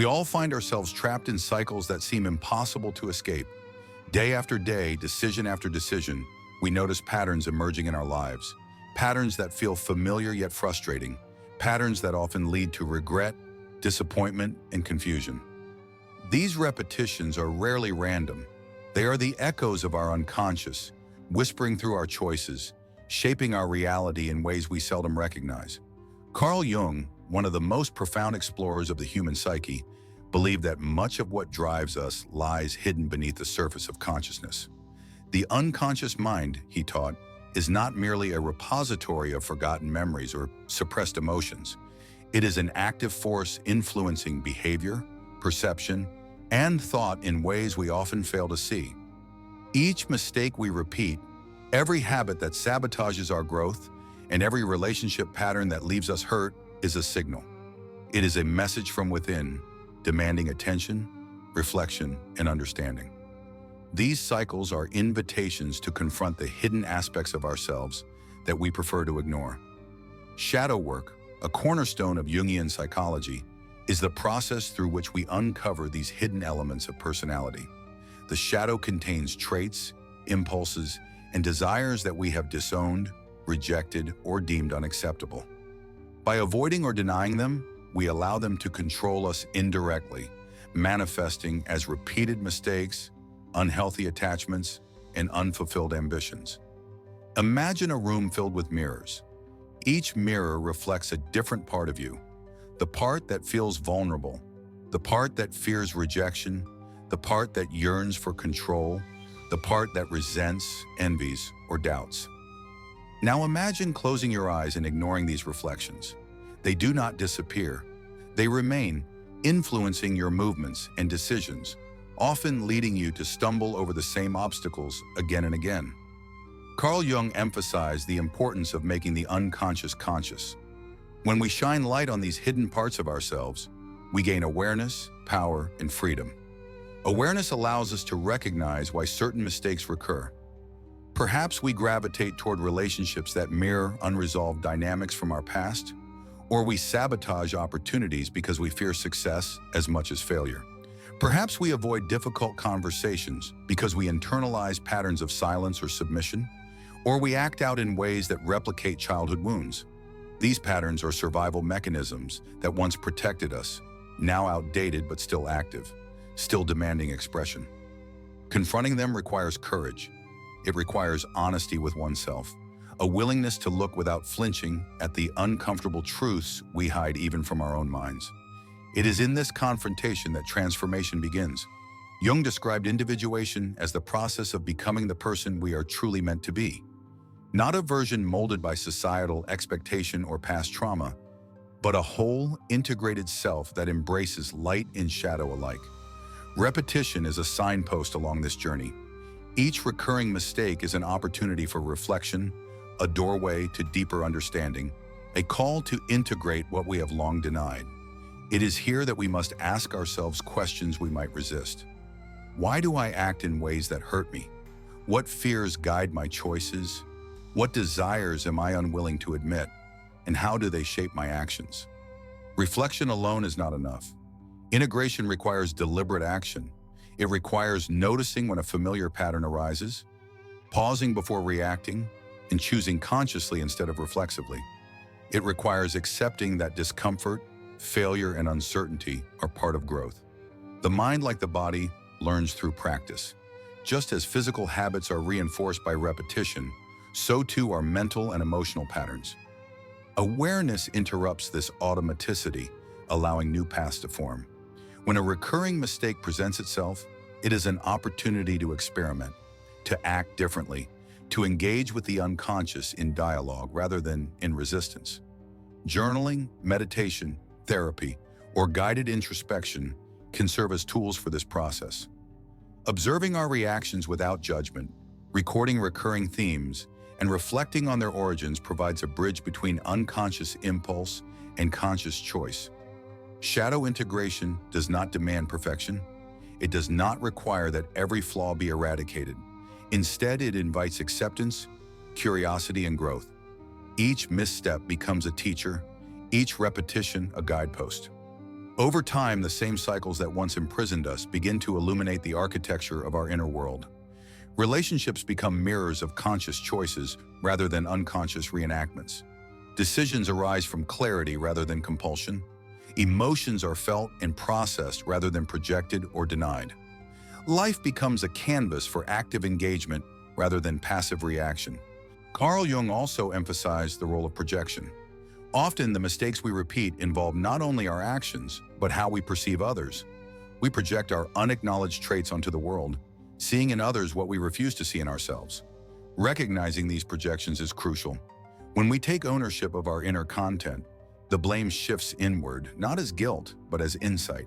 We all find ourselves trapped in cycles that seem impossible to escape. Day after day, decision after decision, we notice patterns emerging in our lives. Patterns that feel familiar yet frustrating. Patterns that often lead to regret, disappointment, and confusion. These repetitions are rarely random. They are the echoes of our unconscious, whispering through our choices, shaping our reality in ways we seldom recognize. Carl Jung, one of the most profound explorers of the human psyche, believed that much of what drives us lies hidden beneath the surface of consciousness. The unconscious mind, he taught, is not merely a repository of forgotten memories or suppressed emotions. It is an active force influencing behavior, perception, and thought in ways we often fail to see. Each mistake we repeat, every habit that sabotages our growth, and every relationship pattern that leaves us hurt is a signal. It is a message from within, demanding attention, reflection, and understanding. These cycles are invitations to confront the hidden aspects of ourselves that we prefer to ignore. Shadow work, a cornerstone of Jungian psychology, is the process through which we uncover these hidden elements of personality. The shadow contains traits, impulses, and desires that we have disowned, rejected, or deemed unacceptable. By avoiding or denying them, we allow them to control us indirectly, manifesting as repeated mistakes, unhealthy attachments, and unfulfilled ambitions. Imagine a room filled with mirrors. Each mirror reflects a different part of you. The part that feels vulnerable, the part that fears rejection, the part that yearns for control, the part that resents, envies, or doubts. Now imagine closing your eyes and ignoring these reflections. They do not disappear. They remain, influencing your movements and decisions, often leading you to stumble over the same obstacles again and again. Carl Jung emphasized the importance of making the unconscious conscious. When we shine light on these hidden parts of ourselves, we gain awareness, power, and freedom. Awareness allows us to recognize why certain mistakes recur. Perhaps we gravitate toward relationships that mirror unresolved dynamics from our past, or we sabotage opportunities because we fear success as much as failure. Perhaps we avoid difficult conversations because we internalize patterns of silence or submission, or we act out in ways that replicate childhood wounds. These patterns are survival mechanisms that once protected us, now outdated but still active, still demanding expression. Confronting them requires courage. It requires honesty with oneself, a willingness to look without flinching at the uncomfortable truths we hide even from our own minds. It is in this confrontation that transformation begins. Jung described individuation as the process of becoming the person we are truly meant to be. Not a version molded by societal expectation or past trauma, but a whole, integrated self that embraces light and shadow alike. Repetition is a signpost along this journey. Each recurring mistake is an opportunity for reflection, a doorway to deeper understanding, a call to integrate what we have long denied. It is here that we must ask ourselves questions we might resist. Why do I act in ways that hurt me? What fears guide my choices? What desires am I unwilling to admit? And how do they shape my actions? Reflection alone is not enough. Integration requires deliberate action. It requires noticing when a familiar pattern arises, pausing before reacting, and choosing consciously instead of reflexively. It requires accepting that discomfort, failure, and uncertainty are part of growth. The mind, like the body, learns through practice. Just as physical habits are reinforced by repetition, so too are mental and emotional patterns. Awareness interrupts this automaticity, allowing new paths to form. When a recurring mistake presents itself, it is an opportunity to experiment, to act differently, to engage with the unconscious in dialogue rather than in resistance. Journaling, meditation, therapy, or guided introspection can serve as tools for this process. Observing our reactions without judgment, recording recurring themes, and reflecting on their origins provides a bridge between unconscious impulse and conscious choice. Shadow integration does not demand perfection. It does not require that every flaw be eradicated. Instead, it invites acceptance, curiosity, and growth. Each misstep becomes a teacher, each repetition a guidepost. Over time, the same cycles that once imprisoned us begin to illuminate the architecture of our inner world. Relationships become mirrors of conscious choices rather than unconscious reenactments. Decisions arise from clarity rather than compulsion. Emotions are felt and processed rather than projected or denied. Life becomes a canvas for active engagement rather than passive reaction. Carl Jung also emphasized the role of projection. Often, the mistakes we repeat involve not only our actions, but how we perceive others. We project our unacknowledged traits onto the world, seeing in others what we refuse to see in ourselves. Recognizing these projections is crucial. When we take ownership of our inner content, the blame shifts inward, not as guilt, but as insight.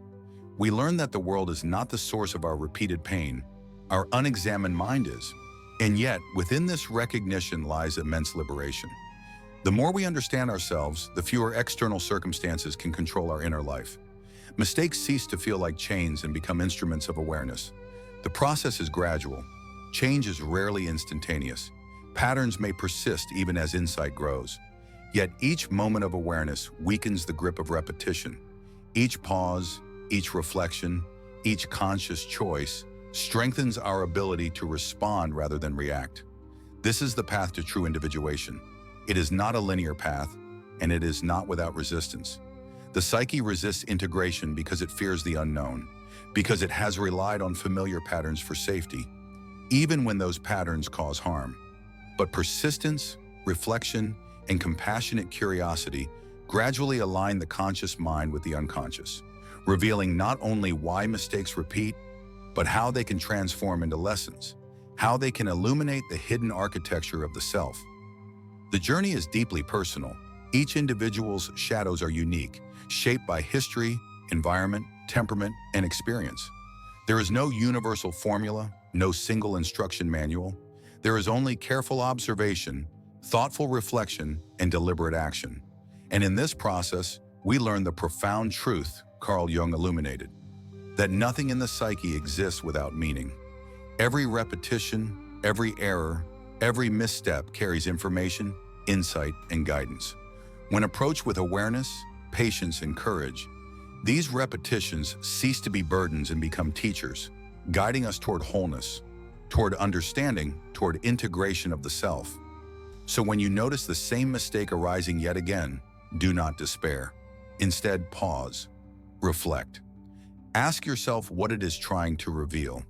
We learn that the world is not the source of our repeated pain, our unexamined mind is. And yet, within this recognition lies immense liberation. The more we understand ourselves, the fewer external circumstances can control our inner life. Mistakes cease to feel like chains and become instruments of awareness. The process is gradual. Change is rarely instantaneous. Patterns may persist even as insight grows. Yet each moment of awareness weakens the grip of repetition. Each pause, each reflection, each conscious choice strengthens our ability to respond rather than react. This is the path to true individuation. It is not a linear path, and it is not without resistance. The psyche resists integration because it fears the unknown, because it has relied on familiar patterns for safety, even when those patterns cause harm. But persistence, reflection, and compassionate curiosity gradually align the conscious mind with the unconscious, revealing not only why mistakes repeat, but how they can transform into lessons, how they can illuminate the hidden architecture of the self. The journey is deeply personal. Each individual's shadows are unique, shaped by history, environment, temperament, and experience. There is no universal formula, no single instruction manual. There is only careful observation, thoughtful reflection, and deliberate action. And in this process, we learn the profound truth Carl Jung illuminated, that nothing in the psyche exists without meaning. Every repetition, every error, every misstep carries information, insight, and guidance. When approached with awareness, patience, and courage, these repetitions cease to be burdens and become teachers, guiding us toward wholeness, toward understanding, toward integration of the self. So when you notice the same mistake arising yet again, do not despair. Instead, pause, reflect. Ask yourself what it is trying to reveal.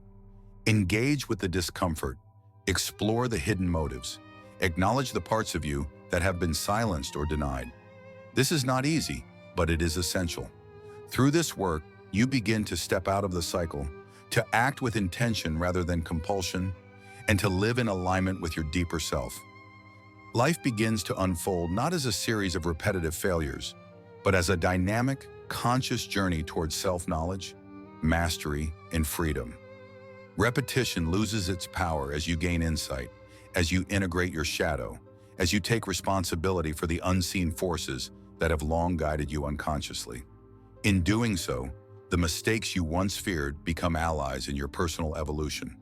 Engage with the discomfort. Explore the hidden motives. Acknowledge the parts of you that have been silenced or denied. This is not easy, but it is essential. Through this work, you begin to step out of the cycle, to act with intention rather than compulsion, and to live in alignment with your deeper self. Life begins to unfold not as a series of repetitive failures, but as a dynamic, conscious journey towards self-knowledge, mastery, and freedom. Repetition loses its power as you gain insight, as you integrate your shadow, as you take responsibility for the unseen forces that have long guided you unconsciously. In doing so, the mistakes you once feared become allies in your personal evolution,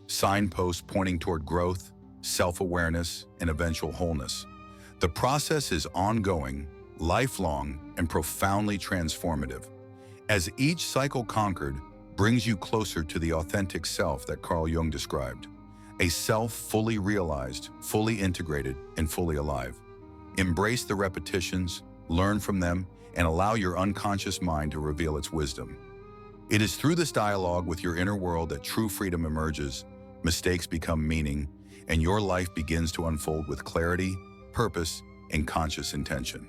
signposts pointing toward growth, self-awareness, and eventual wholeness. The process is ongoing, lifelong, and profoundly transformative. As each cycle conquered brings you closer to the authentic self that Carl Jung described, a self fully realized, fully integrated, and fully alive. Embrace the repetitions, learn from them, and allow your unconscious mind to reveal its wisdom. It is through this dialogue with your inner world that true freedom emerges, mistakes become meaning, and your life begins to unfold with clarity, purpose, and conscious intention.